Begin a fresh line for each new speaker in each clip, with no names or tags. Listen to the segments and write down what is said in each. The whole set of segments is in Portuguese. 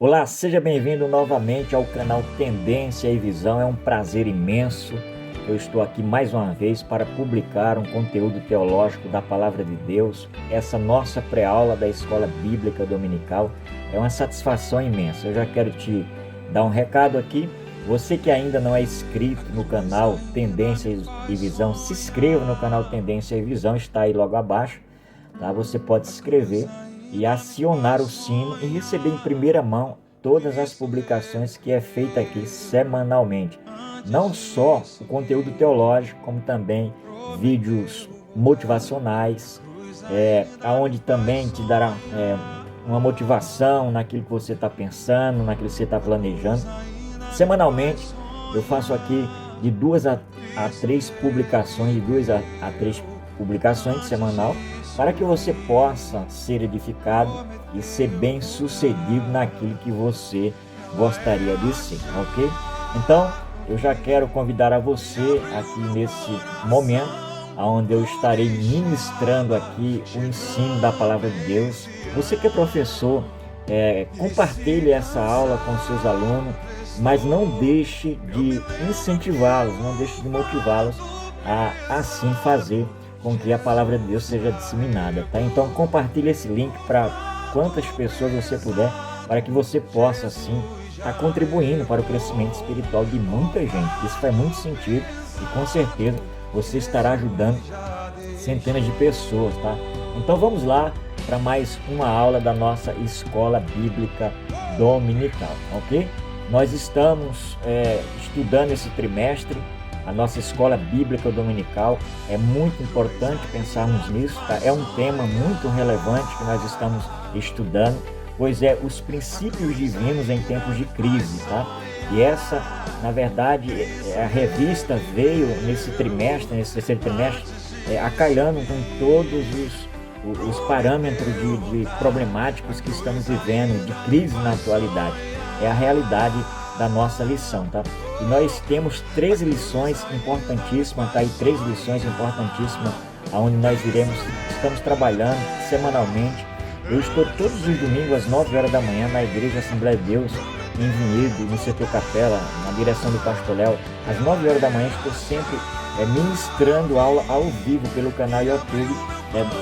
Olá, seja bem-vindo novamente ao canal Tendência e Visão. É um prazer imenso. Eu estou aqui mais uma vez para publicar um conteúdo teológico da Palavra de Deus. Essa nossa pré-aula da Escola Bíblica Dominical é uma satisfação imensa. Eu já quero te dar um recado aqui. Você que ainda não é inscrito no canal Tendência e Visão, se inscreva no canal Tendência e Visão, está aí logo abaixo, tá? Você pode se inscrever e acionar o sino e receber em primeira mão todas as publicações que é feita aqui semanalmente. Não só o conteúdo teológico, como também vídeos motivacionais, aonde também te dará uma motivação naquilo que você está pensando, naquilo que você está planejando. Semanalmente eu faço aqui de 2 a 3 publicações, de 2 a 3 publicações semanal, para que você possa ser edificado e ser bem sucedido naquilo que você gostaria de ser, ok? Então, eu já quero convidar a você aqui nesse momento, onde eu estarei ministrando aqui o ensino da Palavra de Deus. Você que é professor, compartilhe essa aula com seus alunos, mas não deixe de incentivá-los, não deixe de motivá-los a assim fazer com que a palavra de Deus seja disseminada, tá? Então compartilhe esse link para quantas pessoas você puder, para que você possa assim estar contribuindo para o crescimento espiritual de muita gente. Isso faz muito sentido e com certeza você estará ajudando centenas de pessoas, tá? Então vamos lá para mais uma aula da nossa Escola Bíblica Dominical, ok? Nós estamos estudando esse trimestre a nossa Escola Bíblica Dominical. É muito importante pensarmos nisso, tá? É um tema muito relevante que nós estamos estudando, pois é os princípios divinos em tempos de crise, tá? E essa, na verdade, a revista veio nesse trimestre, nesse terceiro trimestre, acalhando com todos os parâmetros de problemáticos que estamos vivendo, de crise na atualidade. É a realidade da nossa lição, tá? E nós temos 13 lições importantíssimas, tá? E 3 lições importantíssimas, onde nós estamos trabalhando semanalmente. Eu estou todos os domingos às 9 horas da manhã na Igreja Assembleia de Deus, em Vinhedo, no setor Capela, na direção do Pastor Léo. Às 9 horas da manhã estou sempre ministrando aula ao vivo pelo canal YouTube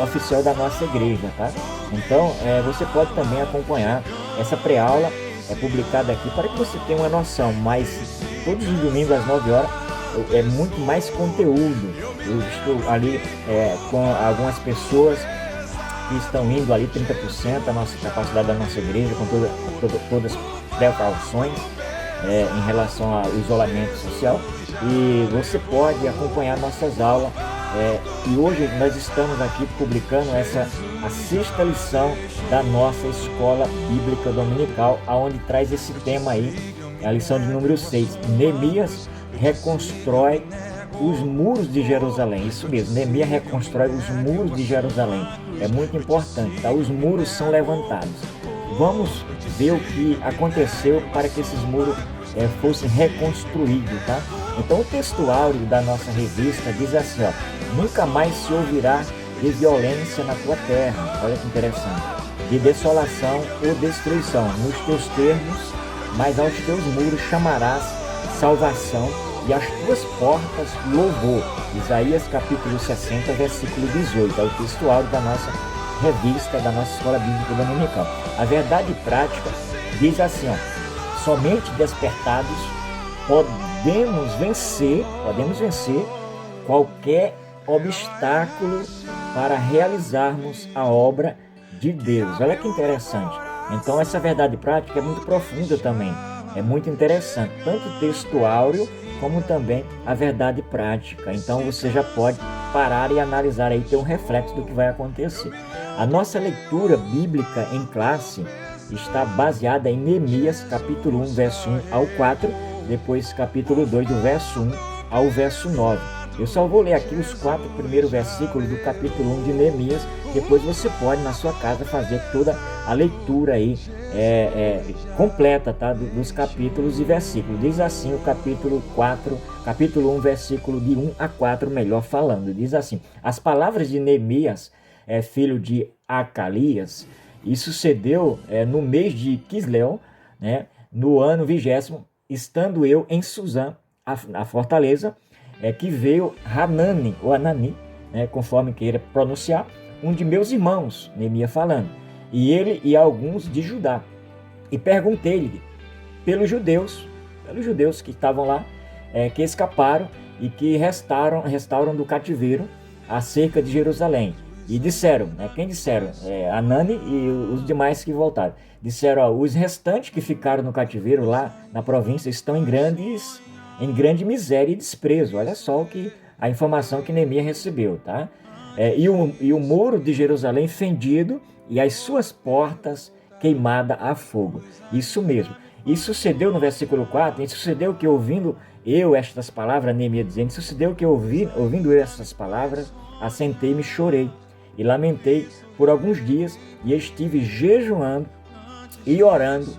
oficial da nossa igreja, tá? Então, você pode também acompanhar essa pré-aula publicada aqui para que você tenha uma noção, mas todos os domingos às 9 horas é muito mais conteúdo. Eu estou ali com algumas pessoas que estão indo ali 30% da nossa capacidade da nossa igreja, com todas as precauções em relação ao isolamento social, e você pode acompanhar nossas aulas. E hoje nós estamos aqui publicando a 6ª lição da nossa Escola Bíblica Dominical, aonde traz esse tema aí, a lição de número 6. Neemias reconstrói os muros de Jerusalém. Isso mesmo, Neemias reconstrói os muros de Jerusalém. É muito importante, tá? Os muros são levantados. Vamos ver o que aconteceu para que esses muros fossem reconstruídos, tá? Então o textuário da nossa revista diz assim, ó: nunca mais se ouvirá de violência na tua terra. Olha que interessante. De desolação ou destruição nos teus termos, mas aos teus muros chamarás salvação e às tuas portas louvor. Isaías capítulo 60, versículo 18. É o textuário da nossa revista, da nossa Escola Bíblica Dominical. A verdade prática diz assim, ó: somente despertados podemos vencer qualquer obstáculo para realizarmos a obra de Deus. Olha que interessante. Então essa verdade prática é muito profunda também. É muito interessante, tanto o textuário como também a verdade prática. Então você já pode parar e analisar aí, ter um reflexo do que vai acontecer. A nossa leitura bíblica em classe está baseada em Neemias capítulo 1, verso 1 ao 4, depois capítulo 2, do verso 1 ao verso 9. Eu só vou ler aqui os 4 primeiros versículos do capítulo 1 de Neemias. Depois você pode na sua casa fazer toda a leitura aí completa, tá? Dos capítulos e versículos. Diz assim o capítulo 1, versículo de 1 a 4, melhor falando. Diz assim: as palavras de Neemias, filho de Acalias, e sucedeu no mês de Quisleu, né, no ano 20º, estando eu em Suzã, a fortaleza, que veio Hanani, ou Anani, né, conforme queira pronunciar, um de meus irmãos, Neemias falando, e ele e alguns de Judá. E perguntei-lhe pelos judeus que estavam lá, que escaparam e que restaram do cativeiro acerca de Jerusalém. E disseram, quem disseram? Anani e os demais que voltaram. Disseram, os restantes que ficaram no cativeiro lá na província estão em grande miséria e desprezo. Olha só a informação que Neemias recebeu, tá? E o muro de Jerusalém fendido e as suas portas queimadas a fogo. Isso mesmo. E sucedeu no versículo 4, e sucedeu que ouvindo eu estas palavras, Neemias dizendo, sucedeu que ouvindo eu estas palavras, assentei-me e chorei, e lamentei por alguns dias, e estive jejuando e orando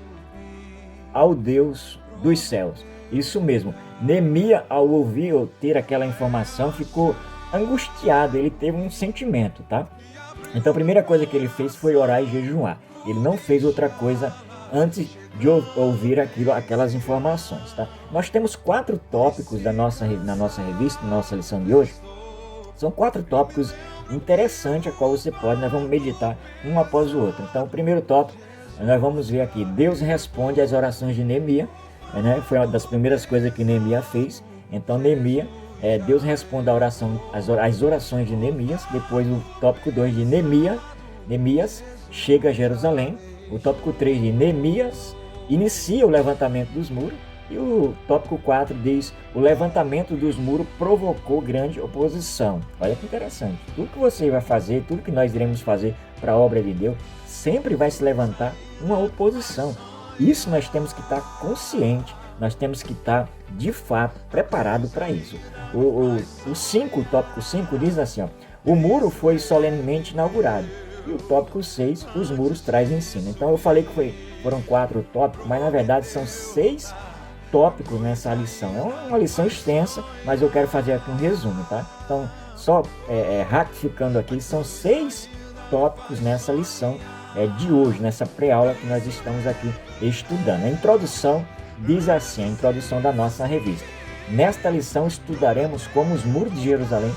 ao Deus dos céus. Isso mesmo, Neemias, ao ouvir ou ter aquela informação, ficou angustiado, ele teve um sentimento, tá? Então a primeira coisa que ele fez foi orar e jejuar. Ele não fez outra coisa antes de ouvir aquelas informações, tá? Nós temos 4 tópicos na nossa revista, na nossa lição de hoje. São 4 tópicos interessantes a qual nós vamos meditar um após o outro. Então, o primeiro tópico, nós vamos ver aqui, Deus responde às orações de Neemias, né? Foi uma das primeiras coisas que Neemias fez. Então, Neemias, Deus responde às orações de Neemias. Depois, o tópico 2 de Neemias chega a Jerusalém. O tópico 3 de Neemias inicia o levantamento dos muros. E o tópico 4 diz, o levantamento dos muros provocou grande oposição. Olha que interessante. Tudo que você vai fazer, tudo que nós iremos fazer para a obra de Deus, sempre vai se levantar uma oposição. Isso nós temos que estar consciente, nós temos que estar, de fato, preparado para isso. O tópico 5 diz assim, o muro foi solenemente inaugurado. E o tópico 6, os muros traz ensino. Então eu falei que foram 4 tópicos, mas na verdade são 6 tópicos nessa lição. É uma lição extensa, mas eu quero fazer aqui um resumo, tá? Então, só ratificando aqui, são 6 tópicos nessa lição de hoje, nessa pré-aula que nós estamos aqui estudando. A introdução diz assim, a introdução da nossa revista. Nesta lição estudaremos como os muros de Jerusalém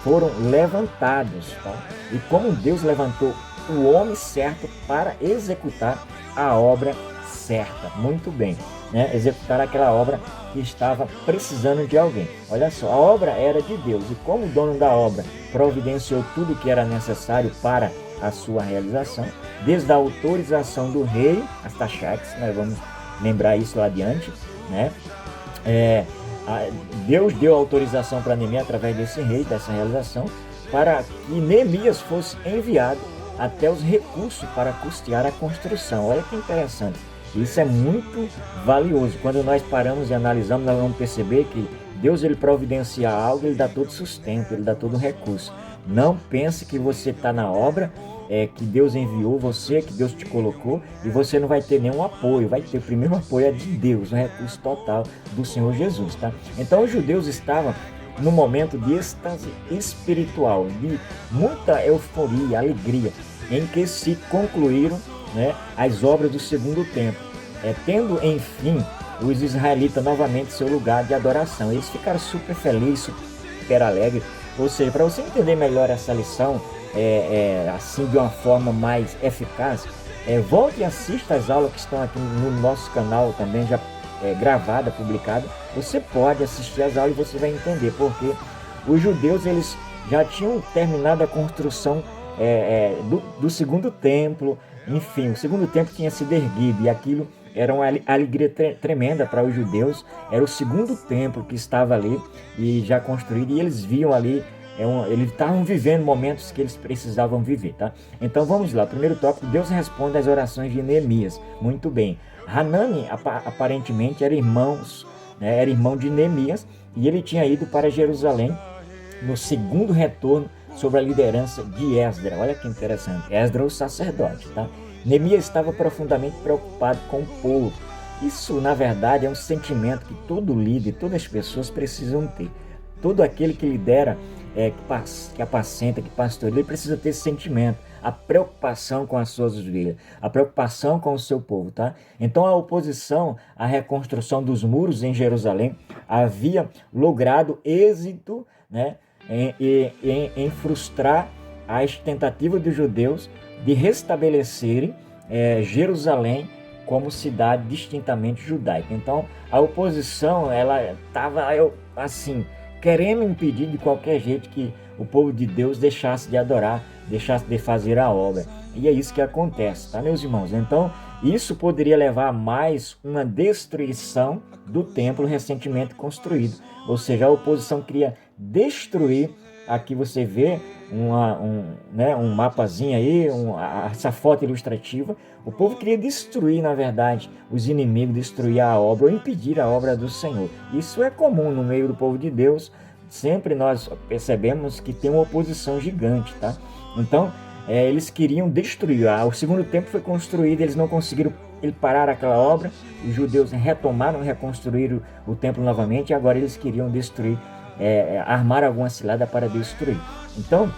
foram levantados, tá? E como Deus levantou o homem certo para executar a obra certa. Muito bem, né? Executar aquela obra que estava precisando de alguém. Olha só, a obra era de Deus e como o dono da obra providenciou tudo o que era necessário para a sua realização, desde a autorização do rei, as taxates, nós vamos lembrar isso lá adiante, né? Deus deu autorização para Neemias através desse rei, dessa realização, para que Neemias fosse enviado até os recursos para custear a construção. Olha que interessante. Isso é muito valioso. Quando nós paramos e analisamos, nós vamos perceber que Deus, ele providencia algo, ele dá todo sustento, ele dá todo recurso. Não pense que você está na obra, que Deus enviou você, que Deus te colocou, e você não vai ter nenhum apoio. Vai ter o primeiro apoio é de Deus, o recurso total do Senhor Jesus, tá? Então os judeus estavam num momento de êxtase espiritual, de muita euforia, alegria, em que se concluíram, né, as obras do segundo templo, tendo enfim os israelitas novamente seu lugar de adoração. Eles ficaram super felizes, super alegres. Ou seja, para você entender melhor essa lição, assim de uma forma mais eficaz, volte e assista as aulas que estão aqui no nosso canal também, já gravada, publicada. Você pode assistir as aulas e você vai entender, porque os judeus, eles já tinham terminado a construção do segundo templo. Enfim, o segundo templo tinha sido erguido e aquilo era uma alegria tremenda para os judeus. Era o segundo templo que estava ali e já construído, e eles viam ali, eles estavam vivendo momentos que eles precisavam viver, tá? Então vamos lá, primeiro tópico, Deus responde às orações de Neemias. Muito bem, Hanani aparentemente era irmão de Neemias, e ele tinha ido para Jerusalém no segundo retorno sobre a liderança de Esdras. Olha que interessante, Esdras, o sacerdote, tá? Neemias estava profundamente preocupado com o povo. Isso, na verdade, é um sentimento que todo líder, todas as pessoas precisam ter. Todo aquele que lidera, que apacenta, que pastoreia, ele precisa ter esse sentimento. a preocupação com as suas ovelhas, a preocupação com o seu povo, tá? Então a oposição à reconstrução dos muros em Jerusalém havia logrado êxito, né, em frustrar as tentativas dos judeus de restabelecerem Jerusalém como cidade distintamente judaica. Então a oposição, ela estava assim, querendo impedir de qualquer jeito que o povo de Deus deixasse de adorar, deixasse de fazer a obra. E é isso que acontece, tá, meus irmãos? Então, isso poderia levar a mais uma destruição do templo recentemente construído. Ou seja, a oposição queria destruir. Aqui você vê um mapazinho aí, essa foto ilustrativa. O povo queria destruir, na verdade, os inimigos, destruir a obra ou impedir a obra do Senhor. Isso é comum no meio do povo de Deus. Sempre nós percebemos que tem uma oposição gigante, tá? Então, eles queriam destruir. O segundo templo foi construído, eles não conseguiram parar aquela obra. Os judeus retomaram, reconstruíram o templo novamente e agora eles queriam destruir, armar alguma cilada para destruir. Então,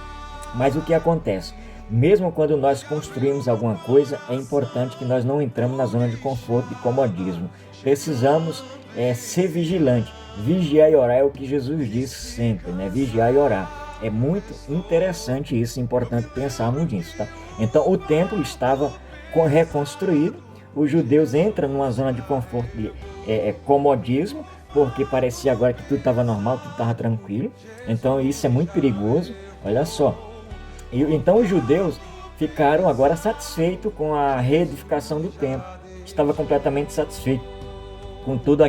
mas o que acontece? Mesmo quando nós construímos alguma coisa, é importante que nós não entramos na zona de conforto e comodismo. Precisamos ser vigilantes. Vigiar e orar é o que Jesus disse sempre, né? Vigiar e orar. É muito interessante isso, é importante pensarmos nisso, tá? Então, o templo estava reconstruído, os judeus entram numa zona de conforto e comodismo, porque parecia agora que tudo estava normal, tudo estava tranquilo. Então, isso é muito perigoso, olha só. Então, os judeus ficaram agora satisfeitos com a reedificação do templo, estava completamente satisfeito com toda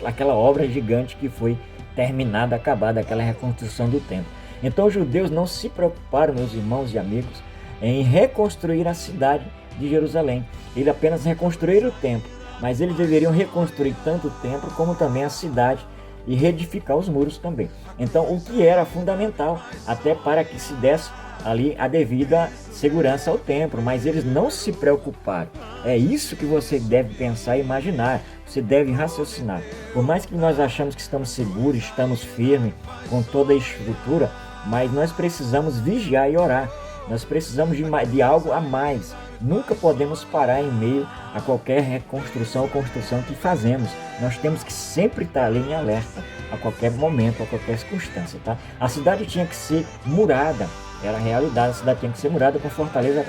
aquela obra gigante que foi terminada, acabada, aquela reconstrução do templo. Então os judeus não se preocuparam, meus irmãos e amigos, em reconstruir a cidade de Jerusalém. Eles apenas reconstruíram o templo, mas eles deveriam reconstruir tanto o templo como também a cidade e reedificar os muros também. Então o que era fundamental até para que se desse ali a devida segurança ao templo, mas eles não se preocuparam. É isso que você deve pensar e imaginar, você deve raciocinar. Por mais que nós achamos que estamos seguros, estamos firmes com toda a estrutura, mas nós precisamos vigiar e orar. Nós precisamos de algo a mais. Nunca podemos parar em meio a qualquer reconstrução ou construção que fazemos. Nós temos que sempre estar ali em alerta a qualquer momento, a qualquer circunstância, tá? A cidade tinha que ser murada. Era a realidade, a cidade tinha que ser murada com fortaleza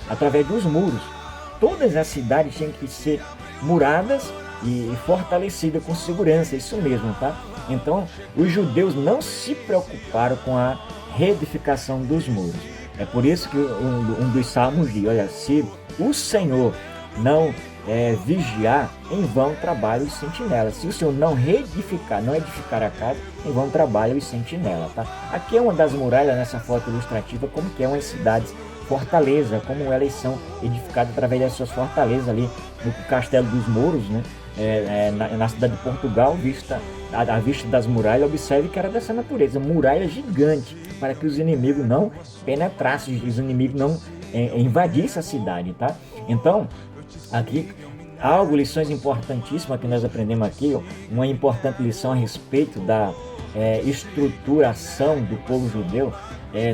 através dos muros. Todas as cidades tinham que ser muradas e fortalecidas com segurança, isso mesmo, tá? Então, os judeus não se preocuparam com a reedificação dos muros. É por isso que um dos salmos diz, olha, se o Senhor não vigiar, em vão trabalham os sentinelas. Se o Senhor não reedificar, não edificar a casa, em vão trabalham os sentinelas, tá? Aqui é uma das muralhas nessa foto ilustrativa, como que é umas cidades fortaleza, como elas são edificadas através das suas fortalezas ali no Castelo dos Mouros, né? Na cidade de Portugal, a vista das muralhas, observe que era dessa natureza, muralha gigante, para que os inimigos não penetrassem, os inimigos não invadissem a cidade, tá? Então, aqui, lições importantíssimas que nós aprendemos aqui, uma importante lição a respeito da estruturação do povo judeu.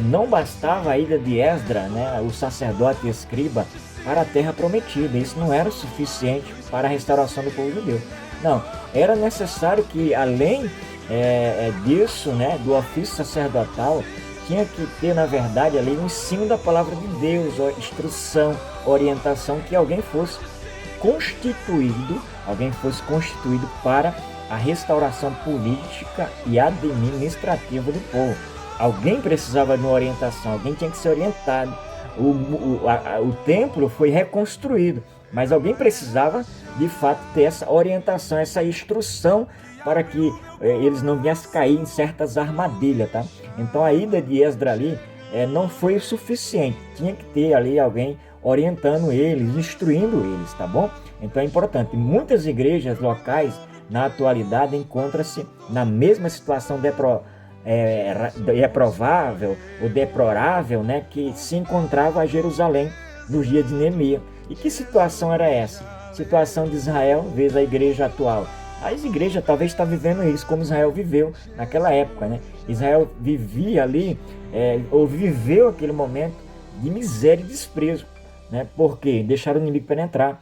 Não bastava a ida de Esdras, né, o sacerdote e escriba, para a terra prometida. Isso não era o suficiente para a restauração do povo judeu. Não, era necessário que, além disso, né, do ofício sacerdotal, tinha que ter, na verdade, ali um ensino da palavra de Deus, instrução, orientação, que alguém fosse constituído para a restauração política e administrativa do povo. Alguém precisava de uma orientação, alguém tinha que ser orientado. O templo foi reconstruído, mas alguém precisava de fato ter essa orientação, essa instrução para que eles não viessem cair em certas armadilhas, tá? Então a ida de Esdras ali não foi o suficiente, tinha que ter ali alguém orientando eles, instruindo eles, tá bom? Então é importante. Muitas igrejas locais na atualidade encontram-se na mesma situação reprovável ou deplorável, né, que se encontrava a Jerusalém nos dias de Neemias. E que situação era essa? Situação de Israel vezes a igreja atual. As igrejas talvez estão vivendo isso como Israel viveu naquela época, né? Israel vivia ali, ou viveu aquele momento de miséria e desprezo, né? Porque deixaram o inimigo penetrar.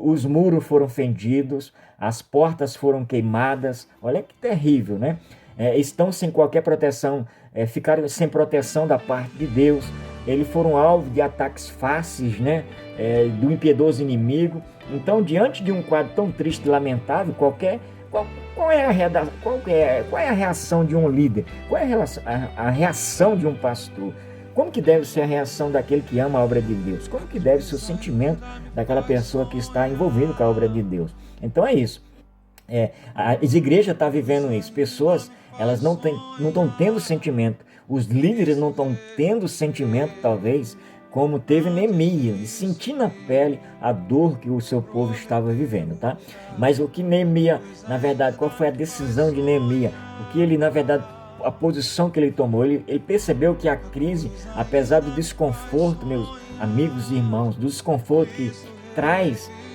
Os muros foram fendidos, as portas foram queimadas. Olha que terrível, né? Estão sem qualquer proteção, ficaram sem proteção da parte de Deus. Eles foram alvo de ataques fáceis, né? Do impiedoso inimigo. Então, diante de um quadro tão triste e lamentável, qual é a reação de um líder? Qual é a reação de um pastor? Como que deve ser a reação daquele que ama a obra de Deus? Como que deve ser o sentimento daquela pessoa que está envolvida com a obra de Deus? Então é isso. As igrejas estão vivendo isso. Pessoas, elas não estão tendo sentimento. Os líderes não estão tendo sentimento, talvez, como teve Neemias, de sentir na pele a dor que o seu povo estava vivendo, tá? Mas o que Neemias, na verdade, qual foi a decisão de Neemias? O que ele, na verdade, a posição que ele tomou, ele percebeu que a crise, apesar do desconforto, meus amigos e irmãos, do desconforto que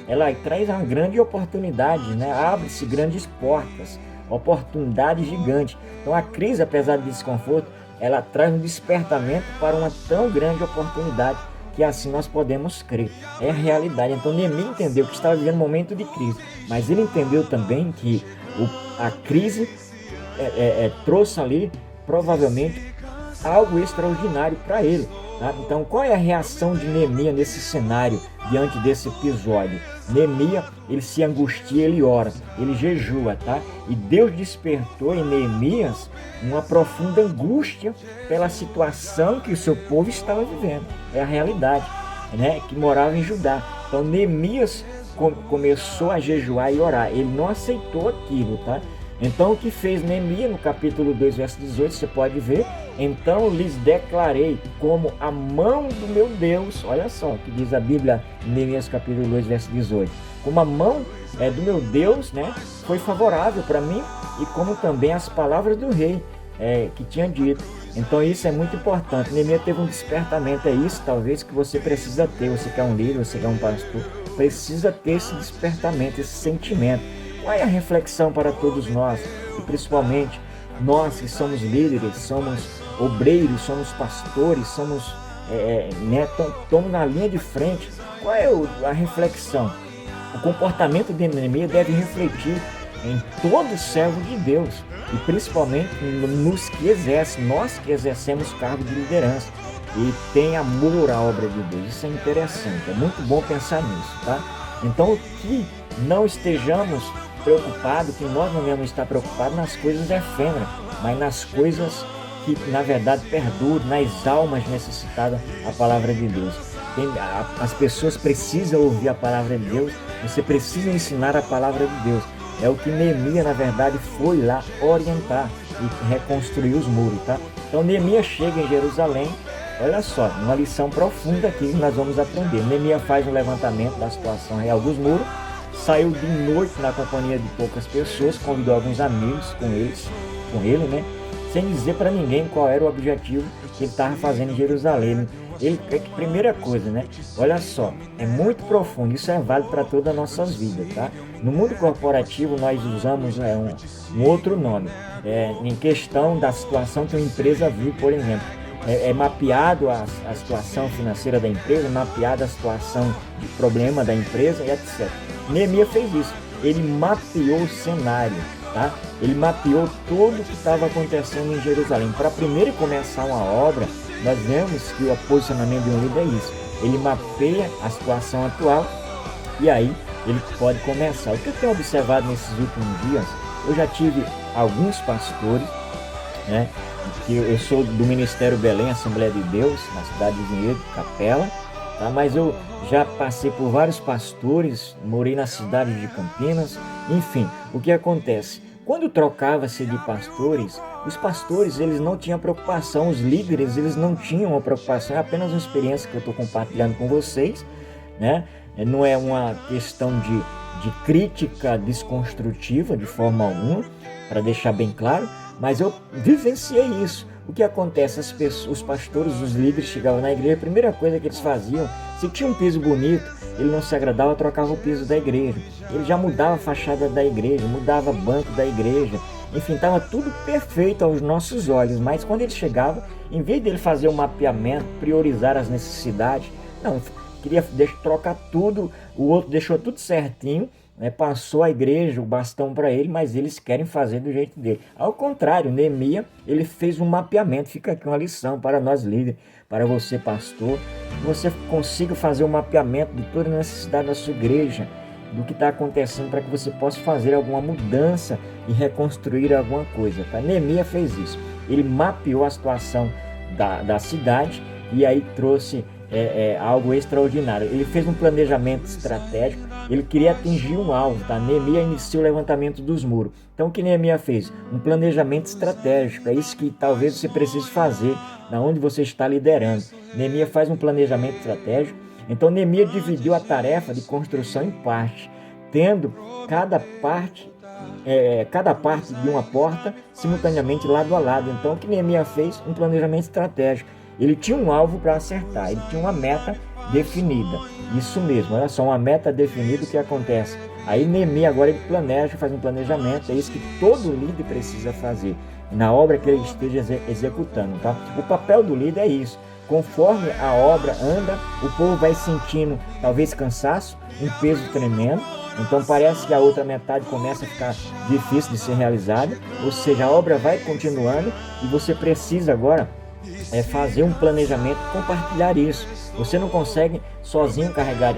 ela traz uma grande oportunidade, né? Abre-se grandes portas, oportunidade gigante. Então a crise, apesar do desconforto, ela traz um despertamento para uma tão grande oportunidade que assim nós podemos crer. É a realidade. Então Neemias entendeu que estava vivendo um momento de crise, mas ele entendeu também que a crise trouxe ali, provavelmente, algo extraordinário para ele. Tá? Então, qual é a reação de Neemias nesse cenário, diante desse episódio? Neemias, ele se angustia, ele ora, ele jejua, tá? E Deus despertou em Neemias uma profunda angústia pela situação que o seu povo estava vivendo. É a realidade, né? Que morava em Judá. Então, Neemias começou a jejuar e orar. Ele não aceitou aquilo, tá? Então, o que fez Neemias, no capítulo 2, verso 18, você pode ver: então lhes declarei como a mão do meu Deus, olha só o que diz a Bíblia, Neemias capítulo 2, verso 18, como a mão do meu Deus, né, foi favorável para mim, e como também as palavras do rei que tinha dito. Então isso é muito importante. Neemias teve um despertamento. É isso talvez que você precisa ter. Você que é um líder, você que é um pastor, precisa ter esse despertamento, esse sentimento. Qual é a reflexão para todos nós, e principalmente nós que somos líderes, somos obreiros, somos pastores, somos estamos na linha de frente? Qual é a reflexão? O comportamento de Neemias deve refletir em todo servo de Deus, e principalmente nos que exercem, nós que exercemos cargo de liderança e tem amor à obra de Deus. Isso é interessante, é muito bom pensar nisso, tá? Então, que não estejamos preocupados, que nós não devemos estar preocupados nas coisas efêmeras, mas nas coisas que na verdade perduram, nas almas necessitadas da palavra de Deus. As pessoas precisam ouvir a palavra de Deus, você precisa ensinar a palavra de Deus. É o que Neemias, na verdade, foi lá orientar e reconstruir os muros, tá? Então Neemias chega em Jerusalém. Olha só, uma lição profunda aqui que nós vamos aprender. Neemias faz um levantamento da situação real dos muros, saiu de noite na companhia de poucas pessoas, convidou alguns amigos com ele, né? Sem dizer para ninguém qual era o objetivo que ele estava fazendo em Jerusalém. Primeira coisa, né? Olha só, é muito profundo, isso é válido para todas as nossas vidas, tá? No mundo corporativo nós usamos um outro nome, em questão da situação que uma empresa vive, por exemplo. É mapeado a situação financeira da empresa, mapeado a situação de problema da empresa e etc. Neemias fez isso, ele mapeou o cenário, tá? Ele mapeou tudo o que estava acontecendo em Jerusalém. Para primeiro começar uma obra, nós vemos que o posicionamento de um líder é isso, ele mapeia a situação atual e aí ele pode começar. O que eu tenho observado nesses últimos dias, eu já tive alguns pastores, né? Que eu sou do Ministério Belém, Assembleia de Deus, na cidade de Vinhedo, Capela, tá? Mas eu já passei por vários pastores, morei na cidade de Campinas, enfim, o que acontece? Quando trocava-se de pastores, os pastores eles não tinham preocupação, os líderes eles não tinham uma preocupação, é apenas uma experiência que eu estou compartilhando com vocês, né? Não é uma questão de crítica desconstrutiva de forma alguma, para deixar bem claro, mas eu vivenciei isso. O que acontece? Os pastores, os líderes chegavam na igreja, a primeira coisa que eles faziam, se tinha um piso bonito, ele não se agradava, trocava o piso da igreja. Ele já mudava a fachada da igreja, mudava banco da igreja, enfim, estava tudo perfeito aos nossos olhos, mas quando ele chegava, em vez dele fazer um mapeamento, priorizar as necessidades, não, queria trocar tudo, o outro deixou tudo certinho, né, passou a igreja, o bastão para ele, mas eles querem fazer do jeito dele. Ao contrário, Neemias, ele fez um mapeamento. Fica aqui uma lição para nós líderes, para você pastor, que você consiga fazer um mapeamento de toda a necessidade da sua igreja, do que está acontecendo, para que você possa fazer alguma mudança e reconstruir alguma coisa. Tá? Neemias fez isso. Ele mapeou a situação da cidade e aí trouxe algo extraordinário. Ele fez um planejamento estratégico, ele queria atingir um alvo. Tá? Neemias iniciou o levantamento dos muros. Então o que Neemias fez? Um planejamento estratégico. É isso que talvez você precise fazer na onde você está liderando. Neemias faz um planejamento estratégico. Então Neemias dividiu a tarefa de construção em partes, tendo cada parte de uma porta simultaneamente lado a lado. Então o que Neemias fez? Um planejamento estratégico. Ele tinha um alvo para acertar, ele tinha uma meta definida. Isso mesmo, olha só, uma meta definida. O que acontece? Aí Neemias agora ele planeja, faz um planejamento. É isso que todo líder precisa fazer na obra que ele esteja executando. Tá? O papel do líder é isso. Conforme a obra anda, o povo vai sentindo talvez cansaço, um peso tremendo. Então parece que a outra metade começa a ficar difícil de ser realizada. Ou seja, a obra vai continuando e você precisa agora fazer um planejamento, compartilhar isso. Você não consegue sozinho carregar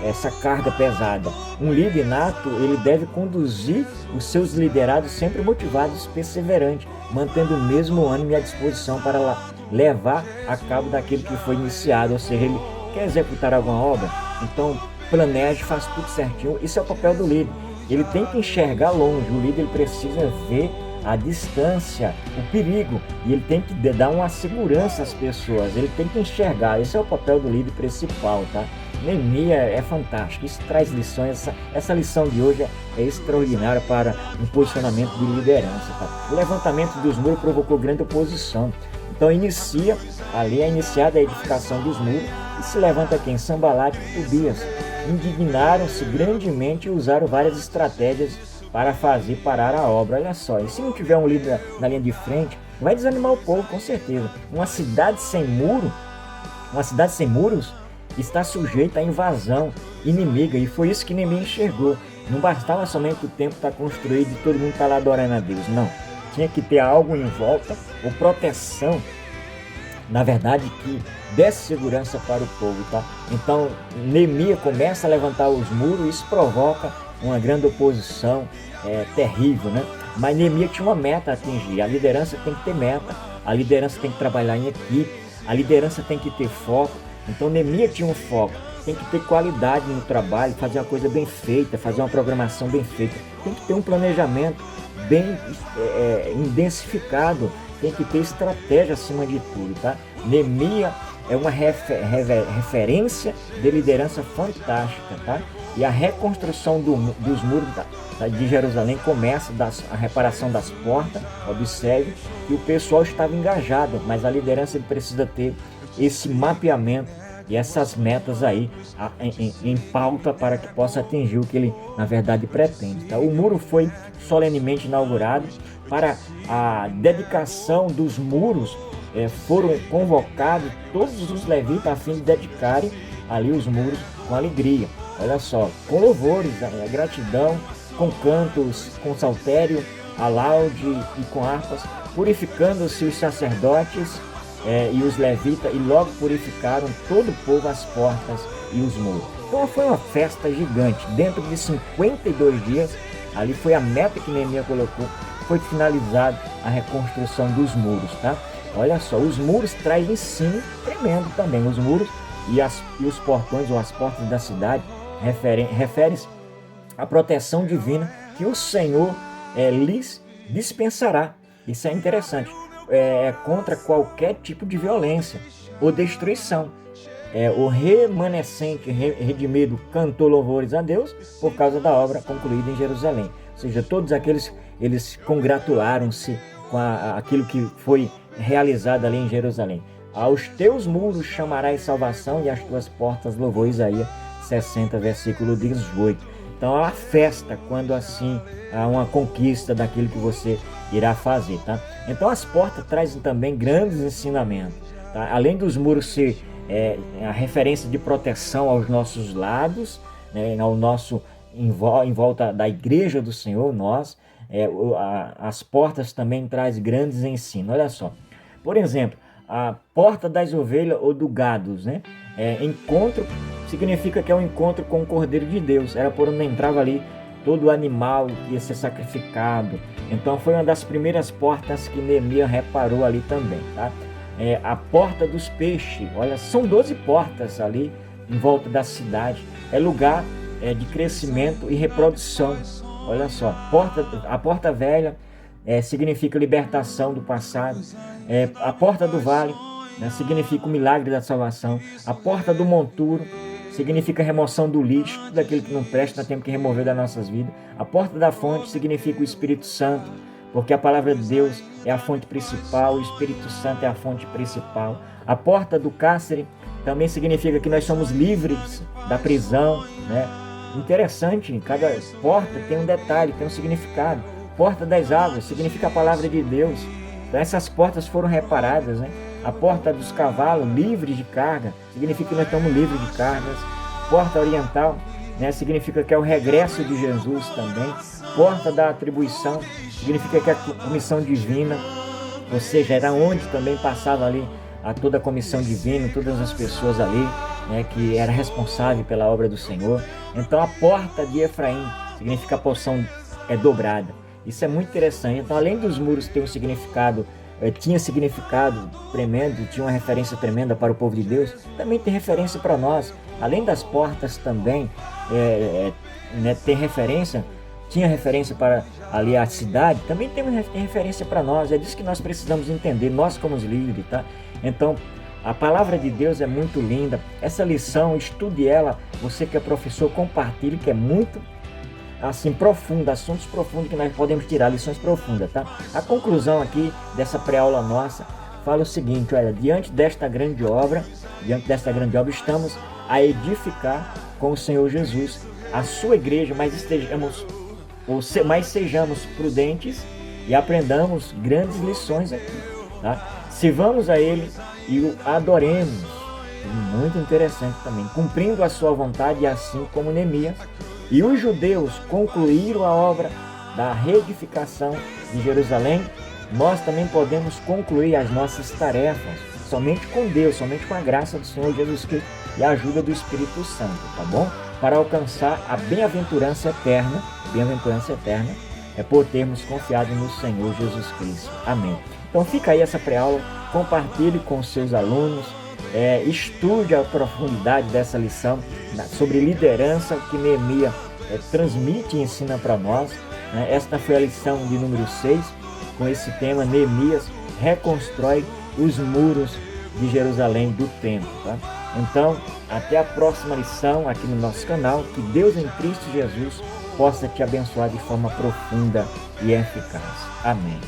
essa carga pesada. Um líder nato, ele deve conduzir os seus liderados sempre motivados, perseverantes, mantendo o mesmo ânimo e a disposição para levar a cabo daquilo que foi iniciado. Ou seja, ele quer executar alguma obra, então planeje, faz tudo certinho. Isso é o papel do líder. Ele tem que enxergar longe. O líder ele precisa ver a distância, o perigo, e ele tem que dar uma segurança às pessoas, ele tem que enxergar. Esse é o papel do líder principal, tá? Neemias é fantástico, isso traz lições. Essa lição de hoje é extraordinária para um posicionamento de liderança, tá? O levantamento dos muros provocou grande oposição. Então é iniciada a edificação dos muros, e se levanta quem? Sanbalate e Tobias. Indignaram-se grandemente e usaram várias estratégias para fazer parar a obra. Olha só, e se não tiver um líder na linha de frente, vai desanimar o povo, com certeza. Uma cidade sem muros está sujeita à invasão inimiga, e foi isso que Neemias enxergou. Não bastava somente o templo estar construído e todo mundo estar lá adorando a Deus, não. Tinha que ter algo em volta, ou proteção, na verdade, que desse segurança para o povo, tá? Então Neemias começa a levantar os muros, e isso provoca uma grande oposição terrível, né? Mas Neemias tinha uma meta a atingir. A liderança tem que ter meta, a liderança tem que trabalhar em equipe, a liderança tem que ter foco. Então Neemias tinha um foco, tem que ter qualidade no trabalho, fazer uma coisa bem feita, fazer uma programação bem feita, tem que ter um planejamento bem intensificado, tem que ter estratégia acima de tudo, tá? Neemias é uma referência de liderança fantástica, tá? E a reconstrução dos muros de Jerusalém começa a reparação das portas. Observe que o pessoal estava engajado, mas a liderança ele precisa ter esse mapeamento e essas metas aí em pauta para que possa atingir o que ele na verdade pretende, tá? O muro foi solenemente inaugurado. Para a dedicação dos muros foram convocados todos os levitas a fim de dedicarem ali os muros com alegria. Olha só, com louvores, gratidão, com cantos, com saltério, alaude e com harpas, purificando-se os sacerdotes e os levitas, e logo purificaram todo o povo as portas e os muros. Então foi uma festa gigante. Dentro de 52 dias, ali foi a meta que Neemias colocou, foi finalizada a reconstrução dos muros, tá? Olha só, os muros trazem ensino tremendo também. Os muros e os portões ou as portas da cidade referem-se à proteção divina que o Senhor lhes dispensará. Isso é interessante. Contra qualquer tipo de violência ou destruição. O remanescente redimido cantou louvores a Deus por causa da obra concluída em Jerusalém. Ou seja, todos aqueles, eles congratularam-se com aquilo que foi realizado ali em Jerusalém. Aos teus muros chamarás salvação e às tuas portas louvor. Isaías 60, versículo 18. Então é uma festa quando assim há uma conquista daquilo que você irá fazer, tá? Então as portas trazem também grandes ensinamentos, tá? Além dos muros ser a referência de proteção aos nossos lados, né, ao nosso em volta da igreja do Senhor, as portas também trazem grandes ensinos. Olha só, por exemplo, a porta das ovelhas ou do gado, né? Encontro significa que é um encontro com o Cordeiro de Deus. Era por onde entrava ali todo animal que ia ser sacrificado. Então foi uma das primeiras portas que Neemias reparou ali também, tá? A porta dos peixes, olha, são 12 portas ali em volta da cidade. É lugar de crescimento e reprodução. Olha só, a porta velha significa libertação do passado. A porta do vale, né, significa o milagre da salvação. A porta do monturo significa remoção do lixo, tudo aquilo que não presta, nós temos que remover das nossas vidas. A porta da fonte significa o Espírito Santo, porque a palavra de Deus é a fonte principal, o Espírito Santo é a fonte principal. A porta do cárcere também significa que nós somos livres da prisão, né? Interessante, cada porta tem um detalhe, tem um significado. Porta das águas significa a palavra de Deus. Então essas portas foram reparadas, né? A porta dos cavalos, livres de carga, significa que nós estamos livres de cargas. Porta oriental, né, significa que é o regresso de Jesus também. Porta da atribuição, significa que é a comissão divina, ou seja, era onde também passava ali toda a comissão divina, todas as pessoas ali, né, que era responsável pela obra do Senhor. Então a porta de Efraim significa a porção dobrada. Isso é muito interessante. Então, além dos muros ter um significado, tinha significado tremendo, tinha uma referência tremenda para o povo de Deus, também tem referência para nós. Além das portas também né, tinha referência para ali a cidade, também tem referência para nós. É disso que nós precisamos entender, nós como os líderes, tá? Então, a palavra de Deus é muito linda. Essa lição, estude ela. Você que é professor, compartilhe, que é muito assim profunda, assuntos profundos que nós podemos tirar, lições profundas, tá? A conclusão aqui dessa pré-aula nossa fala o seguinte: olha, diante desta grande obra, estamos a edificar com o Senhor Jesus a sua igreja, mas sejamos prudentes e aprendamos grandes lições aqui, tá? Sirvamos a Ele e o adoremos. Muito interessante também, cumprindo a sua vontade, assim como Neemias e os judeus concluíram a obra da reedificação de Jerusalém, nós também podemos concluir as nossas tarefas somente com Deus, somente com a graça do Senhor Jesus Cristo e a ajuda do Espírito Santo, tá bom? Para alcançar a bem-aventurança eterna é por termos confiado no Senhor Jesus Cristo. Amém. Então fica aí essa pré-aula, compartilhe com os seus alunos, estude a profundidade dessa lição sobre liderança que Neemias transmite e ensina para nós, né? Esta foi a lição de número 6, com esse tema: Neemias reconstrói os muros de Jerusalém do templo, tá? Então, até a próxima lição aqui no nosso canal. Que Deus em Cristo Jesus possa te abençoar de forma profunda e eficaz. Amém.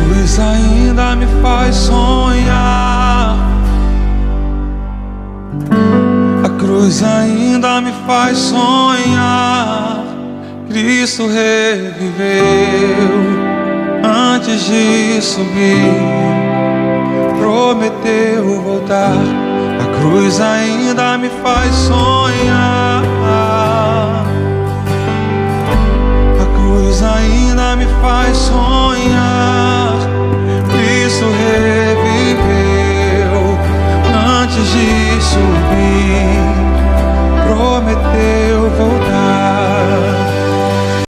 Cruz ainda me faz sonhar. A cruz ainda me faz sonhar. Cristo reviveu antes de subir, prometeu voltar. A cruz ainda me faz sonhar. A cruz ainda me faz sonhar. Cristo reviveu antes de subir,